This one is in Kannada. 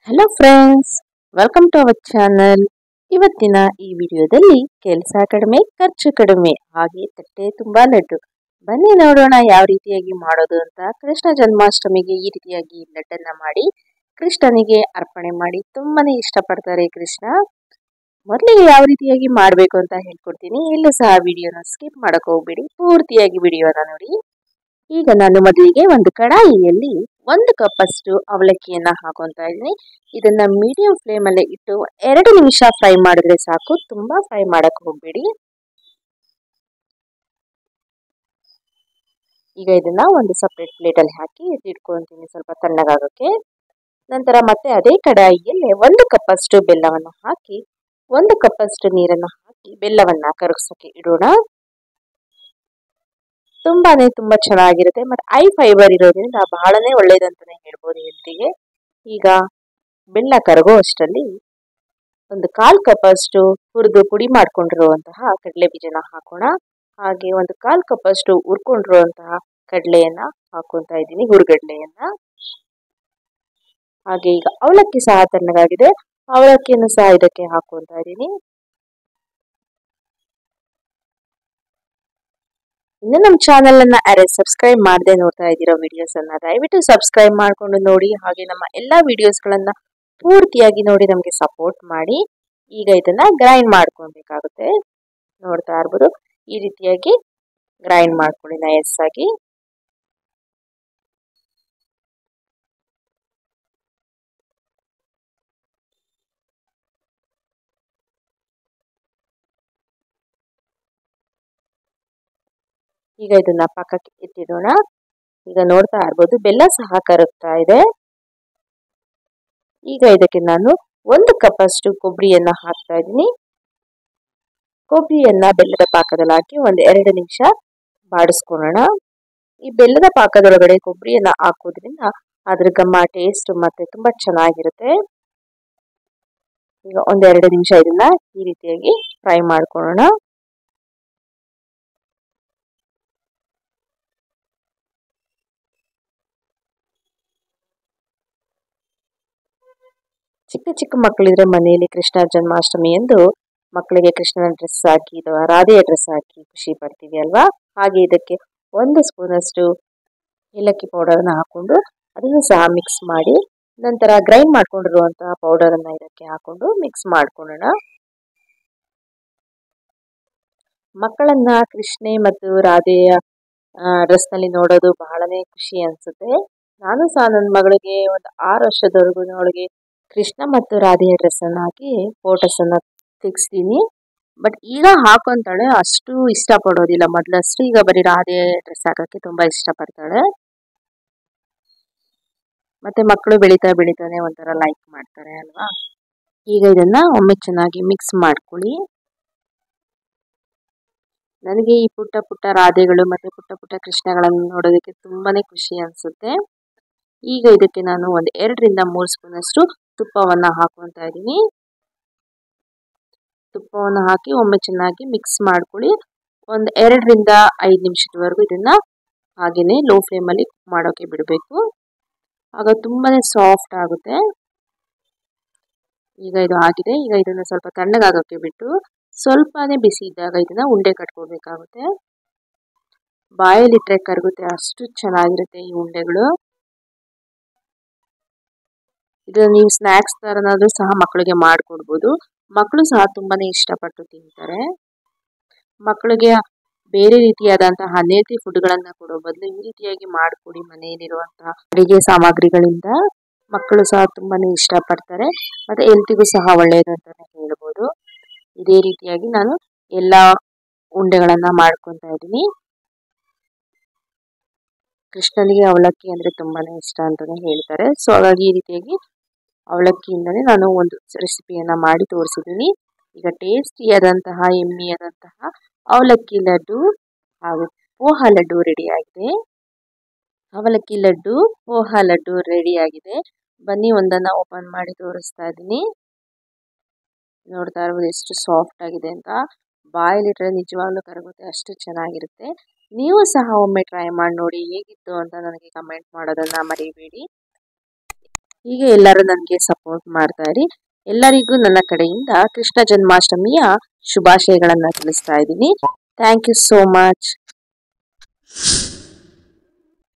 Hello friends, welcome to our channel. ಇವತ್ತಿನ ಈ ವಿಡಿಯೋದಲ್ಲಿ ಕೆಲಸ ಕಡಿಮೆ ಖರ್ಚು ಕಡಿಮೆ ಹಾಗೆ ತಟ್ಟೆ ತುಂಬಾ ಲಡ್ಡು. ಬನ್ನಿ ನೋಡೋಣ ಯಾವ ರೀತಿಯಾಗಿ ಮಾಡೋದು ಅಂತ. ಕೃಷ್ಣ ಜನ್ಮಾಷ್ಟಮಿಗೆ ಈ ರೀತಿಯಾಗಿ ಲಡ್ಡನ್ನ ಮಾಡಿ ಕೃಷ್ಣನಿಗೆ ಅರ್ಪಣೆ ಮಾಡಿ ತುಂಬಾನೇ ಇಷ್ಟಪಡ್ತಾರೆ ಕೃಷ್ಣ. ಮೊದಲಿಗೆ ಯಾವ ರೀತಿಯಾಗಿ ಮಾಡಬೇಕು ಅಂತ ಹೇಳ್ಕೊಡ್ತೀನಿ. ಇಲ್ಲೂ ಸಹ ವಿಡಿಯೋನ ಸ್ಕಿಪ್ ಮಾಡಕ್ ಹೋಗ್ಬೇಡಿ, ಪೂರ್ತಿಯಾಗಿ ವಿಡಿಯೋನ ನೋಡಿ. ಈಗ ನಾನು ಮೊದಲಿಗೆ ಒಂದು ಕಡಾಯಿಯಲ್ಲಿ 1 ಕಪ್ ಅಷ್ಟು ಅವಲಕ್ಕಿಯನ್ನ ಹಾಕೊಂತಾ ಇದ್ದೀನಿ. ಇದನ್ನ ಮೀಡಿಯಂ ಫ್ಲೇಮ್ ಅಲ್ಲೇ ಇಟ್ಟು 2 ನಿಮಿಷ ಫ್ರೈ ಮಾಡಿದ್ರೆ ಸಾಕು, ತುಂಬಾ ಫ್ರೈ ಮಾಡಕ್ ಹೋಗ್ಬೇಡಿ. ಈಗ ಇದನ್ನ ಒಂದು ಸಪರೇಟ್ ಪ್ಲೇಟ್ ಅಲ್ಲಿ ಹಾಕಿ ಇಟ್ಕೊಂತೀನಿ ಸ್ವಲ್ಪ ತಣ್ಣಗಾಗಕ್ಕೆ. ನಂತರ ಮತ್ತೆ ಅದೇ ಕಡಾಯಿಯಲ್ಲಿ 1 ಕಪ್ ಅಷ್ಟು ಬೆಲ್ಲವನ್ನ ಹಾಕಿ 1 ಕಪ್ ಅಷ್ಟು ನೀರನ್ನ ಹಾಕಿ ಬೆಲ್ಲವನ್ನ ಕರಗಿಸೋಕೆ ಇಡೋಣ. ತುಂಬಾ ಚೆನ್ನಾಗಿರುತ್ತೆ ಮತ್ತೆ ಐ ಫೈಬರ್ ಇರೋದ್ರಿಂದ ಬಹಳನೇ ಒಳ್ಳೇದಂತಾನೆ ಹೇಳ್ಬೋದು ಹೆಲ್ತಿಗೆ. ಈಗ ಬೆಲ್ಲ ಕರಗೋ ಅಷ್ಟರಲ್ಲಿ ಒಂದು 1/4 ಕಪ್ ಅಷ್ಟು ಹುರಿದು ಪುಡಿ ಮಾಡ್ಕೊಂಡಿರುವಂತಹ ಕಡಲೆ ಬೀಜನ ಹಾಕೋಣ. ಹಾಗೆ ಒಂದು 1/4 ಕಪ್ ಅಷ್ಟು ಹುರ್ಕೊಂಡಿರುವಂತಹ ಕಡಲೆಯನ್ನ ಹಾಕೊಂತಾ ಇದ್ದೀನಿ, ಹುರ್ಗಡ್ಲೆಯನ್ನ. ಹಾಗೆ ಈಗ ಅವಲಕ್ಕಿ ಸಹ ತಣ್ಣಗಾಗಿದೆ, ಅವಲಕ್ಕಿಯನ್ನು ಸಹ ಇದಕ್ಕೆ ಹಾಕೊಂತಾ ಇದ್ದೀನಿ. ಇನ್ನು ನಮ್ಮ ಚಾನೆಲ್ ಅನ್ನ ಯಾರೇ ಸಬ್ಸ್ಕ್ರೈಬ್ ಮಾಡದೆ ನೋಡ್ತಾ ಇದ್ದೀರೋ ವಿಡಿಯೋಸ್ ಅನ್ನ ದಯವಿಟ್ಟು ಸಬ್ಸ್ಕ್ರೈಬ್ ಮಾಡ್ಕೊಂಡು ನೋಡಿ. ಹಾಗೆ ನಮ್ಮ ಎಲ್ಲಾ ವಿಡಿಯೋಸ್ ಗಳನ್ನ ಪೂರ್ತಿಯಾಗಿ ನೋಡಿ ನಮಗೆ ಸಪೋರ್ಟ್ ಮಾಡಿ. ಈಗ ಇದನ್ನ ಗ್ರೈಂಡ್ ಮಾಡ್ಕೊಬೇಕಾಗುತ್ತೆ. ನೋಡ್ತಾ ಇರ್ಬೋದು, ಈ ರೀತಿಯಾಗಿ ಗ್ರೈಂಡ್ ಮಾಡ್ಕೊಳ್ಳಿ ನೈಸಾಗಿ. ಈಗ ಇದನ್ನ ಪಕ್ಕಕ್ಕೆ ಇಟ್ಟಿಡೋಣ. ಈಗ ನೋಡ್ತಾ ಇರ್ಬೋದು ಬೆಲ್ಲ ಸಹ ಕರಗ್ತಾ ಇದೆ. ಈಗ ಇದಕ್ಕೆ ನಾನು 1 ಕಪ್ ಅಷ್ಟು ಕೊಬ್ಬರಿಯನ್ನ ಹಾಕ್ತಾ ಇದ್ದೀನಿ. ಕೊಬ್ಬರಿಯನ್ನ ಬೆಲ್ಲದ ಪಾಕದಲ್ಲಿ ಹಾಕಿ 2 ನಿಮಿಷ ಬಾಡಿಸ್ಕೊಳ್ಳೋಣ. ಈ ಬೆಲ್ಲದ ಪಾಕದೊಳಗಡೆ ಕೊಬ್ಬರಿಯನ್ನ ಹಾಕೋದ್ರಿಂದ ಅದ್ರ ಘಮ ಟೇಸ್ಟ್ ಮತ್ತೆ ತುಂಬಾ ಚೆನ್ನಾಗಿರುತ್ತೆ. ಈಗ 2 ನಿಮಿಷ ಇದನ್ನ ಈ ರೀತಿಯಾಗಿ ಫ್ರೈ ಮಾಡ್ಕೊಳ್ಳೋಣ. ಚಿಕ್ಕ ಮಕ್ಕಳಿದ್ರೆ ಮನೆಯಲ್ಲಿ ಕೃಷ್ಣ ಜನ್ಮಾಷ್ಟಮಿ ಎಂದು ಮಕ್ಕಳಿಗೆ ಕೃಷ್ಣನ ಡ್ರೆಸ್ ಹಾಕಿ ಅಥವಾ ರಾಧೆಯ ಡ್ರೆಸ್ ಹಾಕಿ ಖುಷಿ ಪಡ್ತೀವಿ ಅಲ್ವಾ. ಹಾಗೆ ಇದಕ್ಕೆ 1 ಸ್ಪೂನ್ ಅಷ್ಟು ಏಲಕ್ಕಿ ಪೌಡರ್ನ ಹಾಕೊಂಡು ಅದನ್ನು ಸಹ ಮಿಕ್ಸ್ ಮಾಡಿ, ನಂತರ ಗ್ರೈಂಡ್ ಮಾಡ್ಕೊಂಡಿರುವಂತಹ ಪೌಡರ್ ಅನ್ನ ಇದಕ್ಕೆ ಹಾಕೊಂಡು ಮಿಕ್ಸ್ ಮಾಡ್ಕೊಳ್ಳೋಣ. ಮಕ್ಕಳನ್ನ ಕೃಷ್ಣೆ ಮತ್ತು ರಾಧೆಯ ಡ್ರೆಸ್ ನಲ್ಲಿ ನೋಡೋದು ಬಹಳನೇ ಖುಷಿ ಅನ್ಸುತ್ತೆ. ನಾನು ಸಹ ನನ್ನ ಮಗಳಿಗೆ ಒಂದು 6 ವರ್ಷದವರೆಗೂ ಅವಳಿಗೆ ಕೃಷ್ಣ ಮತ್ತು ರಾಧೆಯ ಡ್ರೆಸ್ ಅನ್ನ ಹಾಕಿ ಫೋಟೋಸ್ ಅನ್ನ ತೆಗಿಸ್ತೀನಿ. ಬಟ್ ಈಗ ಹಾಕೊಂತಾಳೆ, ಅಷ್ಟು ಇಷ್ಟ ಪಡೋದಿಲ್ಲ. ಮೊದಲಷ್ಟು ಈಗ ಬರೀ ರಾಧೆ ಡ್ರೆಸ್ ಹಾಕಕ್ಕೆ ತುಂಬಾ ಇಷ್ಟ ಪಡ್ತಾಳೆ. ಮತ್ತೆ ಮಕ್ಕಳು ಬೆಳೀತಾನೆ ಒಂಥರ ಲೈಕ್ ಮಾಡ್ತಾರೆ ಅಲ್ವಾ. ಈಗ ಇದನ್ನ ಒಮ್ಮೆ ಚೆನ್ನಾಗಿ ಮಿಕ್ಸ್ ಮಾಡ್ಕೊಳ್ಳಿ. ನನಗೆ ಈ ಪುಟ್ಟ ರಾಧೆಗಳು ಮತ್ತೆ ಪುಟ್ಟ ಕೃಷ್ಣಗಳನ್ನು ನೋಡೋದಕ್ಕೆ ತುಂಬಾನೇ ಖುಷಿ ಅನ್ಸುತ್ತೆ. ಈಗ ಇದಕ್ಕೆ ನಾನು 2 ರಿಂದ 3 ಸ್ಪೂನ್ ಅಷ್ಟು ತುಪ್ಪವನ್ನ ಹಾಕೊಂತಾ ಇದ್ದೀನಿ. ತುಪ್ಪವನ್ನು ಹಾಕಿ ಒಮ್ಮೆ ಚೆನ್ನಾಗಿ ಮಿಕ್ಸ್ ಮಾಡ್ಕೊಳ್ಳಿ. 2 ರಿಂದ 5 ನಿಮಿಷದವರೆಗೂ ಇದನ್ನ ಹಾಗೇನೆ ಲೋ ಫ್ಲೇಮ್ ಅಲ್ಲಿ ಕುಕ್ ಮಾಡೋಕೆ ಬಿಡಬೇಕು. ಆಗ ತುಂಬಾನೇ ಸಾಫ್ಟ್ ಆಗುತ್ತೆ. ಈಗ ಇದು ಆಗಿದೆ. ಈಗ ಇದನ್ನ ಸ್ವಲ್ಪ ತಣ್ಣಗಾಗೋಕೆ ಬಿಟ್ಟು ಸ್ವಲ್ಪನೇ ಬಿಸಿ ಇದ್ದಾಗ ಇದನ್ನ ಉಂಡೆ ಕಟ್ಕೋಬೇಕಾಗುತ್ತೆ. ಬಾಯಲ್ಲಿಟ್ರೆ ಕರಗುತ್ತೆ, ಅಷ್ಟು ಚೆನ್ನಾಗಿರುತ್ತೆ ಈ ಉಂಡೆಗಳು. ಇದನ್ನ ನೀವು ಸ್ನಾಕ್ಸ್ ತರನಾದ್ರೂ ಸಹ ಮಕ್ಕಳಿಗೆ ಮಾಡ್ಕೊಡ್ಬೋದು. ಮಕ್ಕಳು ಸಹ ತುಂಬಾನೇ ಇಷ್ಟಪಟ್ಟು ತಿಂತಾರೆ. ಮಕ್ಕಳಿಗೆ ಬೇರೆ ರೀತಿಯಾದಂತಹ ಅನ್ಹೆಲ್ತಿ ಫುಡ್ ಗಳನ್ನ ಕೊಡೋ ಬದಲು ಈ ರೀತಿಯಾಗಿ ಮಾಡಿಕೊಡಿ. ಮನೆಯಲ್ಲಿರುವಂತಹ ಅಡಿಗೆ ಸಾಮಗ್ರಿಗಳಿಂದ ಮಕ್ಕಳು ಸಹ ತುಂಬಾನೇ ಇಷ್ಟಪಡ್ತಾರೆ, ಮತ್ತೆ ಹೆಲ್ತಿಗೂ ಸಹ ಒಳ್ಳೆಯದು ಅಂತಾನೆ ಹೇಳ್ಬೋದು. ಇದೇ ರೀತಿಯಾಗಿ ನಾನು ಎಲ್ಲಾ ಉಂಡೆಗಳನ್ನ ಮಾಡ್ಕೊತಾ ಇದ್ದೀನಿ. ಕೃಷ್ಣನಿಗೆ ಅವಲಕ್ಕಿ ಅಂದ್ರೆ ತುಂಬಾನೇ ಇಷ್ಟ ಅಂತಾನೆ ಹೇಳ್ತಾರೆ. ಸೊ ಹಾಗಾಗಿ ಈ ರೀತಿಯಾಗಿ ಅವಲಕ್ಕಿಯಿಂದನೇ ನಾನು ಒಂದು ರೆಸಿಪಿಯನ್ನ ಮಾಡಿ ತೋರಿಸಿದ್ದೀನಿ. ಈಗ ಟೇಸ್ಟಿಯಾದಂತಹ ಯಮ್ಮಿಯಾದಂತಹ ಅವಲಕ್ಕಿ ಲಡ್ಡು ಹಾಗೂ ಪೋಹ ಲಡ್ಡು ರೆಡಿ ಆಗಿದೆ. ಅವಲಕ್ಕಿ ಲಡ್ಡು, ಪೋಹ ಲಡ್ಡು ರೆಡಿ ಆಗಿದೆ. ಬನ್ನಿ ಒಂದನ್ನ ಓಪನ್ ಮಾಡಿ ತೋರಿಸ್ತಾ ಇದ್ದೀನಿ. ನೋಡ್ತಾ ಇರ್ಬೋದು ಎಷ್ಟು ಸಾಫ್ಟ್ ಆಗಿದೆ ಅಂತ. ಬಾಯಲ್ಲಿಟ್ರೆ ನಿಜವಾಗ್ಲೂ ಕರಗುತ್ತೆ, ಅಷ್ಟು ಚೆನ್ನಾಗಿರುತ್ತೆ. ನೀವು ಸಹ ಒಮ್ಮೆ ಟ್ರೈ ಮಾಡಿ ನೋಡಿ, ಹೇಗಿತ್ತು ಅಂತ ನನಗೆ ಕಮೆಂಟ್ ಮಾಡೋದನ್ನ ಮರಿಬೇಡಿ. ಹೀಗೆ ಎಲ್ಲರೂ ನನಗೆ ಸಪೋರ್ಟ್ ಮಾಡ್ತಾ ಇರಿ. ಎಲ್ಲರಿಗೂ ನನ್ನ ಕಡೆಯಿಂದ ಕೃಷ್ಣ ಜನ್ಮಾಷ್ಟಮಿಯ ಶುಭಾಶಯಗಳನ್ನು ತಿಳಿಸ್ತಾ ಇದ್ದೀನಿ. Thank you so much.